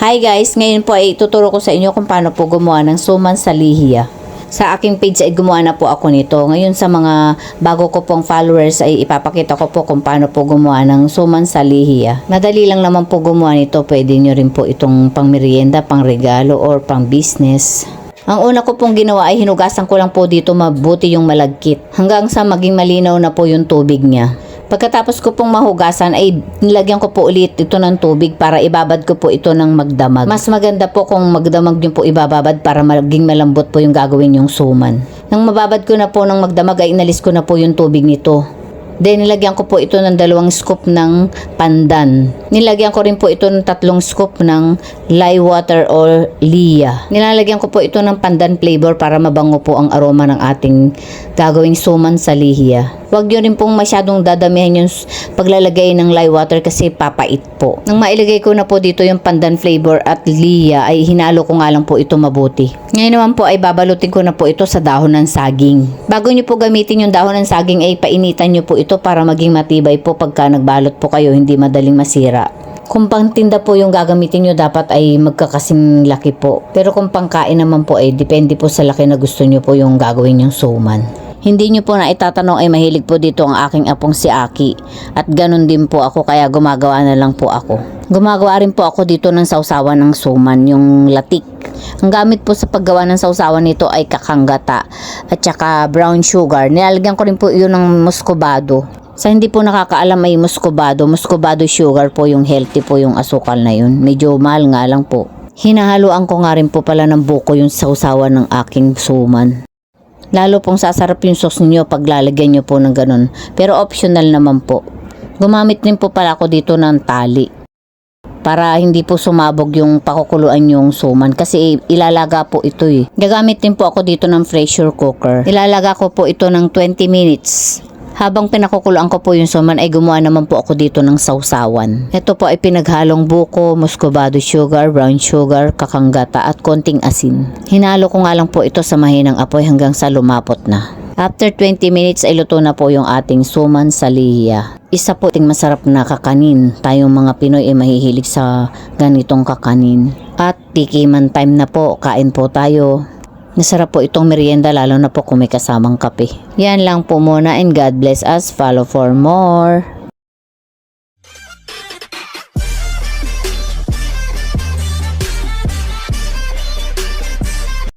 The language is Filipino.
Hi guys, ngayon po ay ituturo ko sa inyo kung paano po gumawa ng suman sa lihiya. Sa aking page ay gumawa na po ako nito. Ngayon sa mga bago ko pong followers ay ipapakita ko po kung paano po gumawa ng suman sa lihiya. Madali lang naman po gumawa nito. Pwede nyo rin po itong pang merienda, pang regalo, or pang business. Ang una ko pong ginawa ay hinugasan ko lang po dito mabuti yung malagkit. Hanggang sa maging malinaw na po yung tubig niya. Pagkatapos ko pong mahugasan ay nilagyan ko po ulit ito ng tubig para ibabad ko po ito ng magdamag. Mas maganda po kung magdamag nyo po ibababad para maging malambot po yung gagawin yung suman. Nang mababad ko na po ng magdamag ay inalis ko na po yung tubig nito. Then nilagyan ko po ito ng 2 scoop ng pandan. Nilagyan ko rin po ito ng 3 scoop ng lye water or liya. Nilalagyan ko po ito ng pandan flavor para mabango po ang aroma ng ating gagawing suman sa lihiya. Huwag nyo rin pong masyadong dadamihan yung paglalagay ng lye water kasi papait po. Nang mailagay ko na po dito yung pandan flavor at liya ay hinalo ko nga lang po ito mabuti. Ngayon naman po ay babalutin ko na po ito sa dahon ng saging. Bago nyo po gamitin yung dahon ng saging ay painitan nyo po ito para maging matibay po pagka nagbalot po kayo, hindi madaling masira. Kung pangtinda po yung gagamitin nyo, dapat ay magkakasing laki po. Pero kung pangkain naman po ay depende po sa laki na gusto nyo po yung gagawin yung suman. Hindi nyo po na itatanong ay mahilig po dito ang aking apong si Aki. At ganun din po ako kaya gumagawa na lang po ako. Gumagawa rin po ako dito ng sausawan ng suman, yung latik. Ang gamit po sa paggawa ng sausawan nito ay kakanggata at saka brown sugar. Nilalagyan ko rin po yun ng muscovado. Sa hindi po nakakaalam ay muscovado sugar po yung healthy po yung asukal na yun. Medyo mahal nga lang po. Hinahaluan ko nga rin po pala ng buko yung sausawan ng aking suman. Lalo pong sasarap yung sauce niyo pag lalagyan nyo po ng ganun. Pero optional naman po. Gumamit din po pala ako dito ng tali. Para hindi po sumabog yung pakukuluan yung suman. Kasi ilalaga po ito eh. Gagamit din po ako dito ng pressure cooker. Ilalaga ko po ito ng 20 minutes. Habang pinakukuluan ko po yung suman ay gumawa naman po ako dito ng sausawan. Ito po ay pinaghalong buko, muscovado sugar, brown sugar, kakanggata at konting asin. Hinalo ko nga lang po ito sa mahinang apoy hanggang sa lumapot na. After 20 minutes ay luto na po yung ating suman sa lihiya. Isa po ting masarap na kakanin. Tayong mga Pinoy ay mahihilig sa ganitong kakanin. At tikiman time na po, kain po tayo. Masarap po itong merienda lalo na po kung may kasamang kape. Yan lang po muna and God bless us. Follow for more.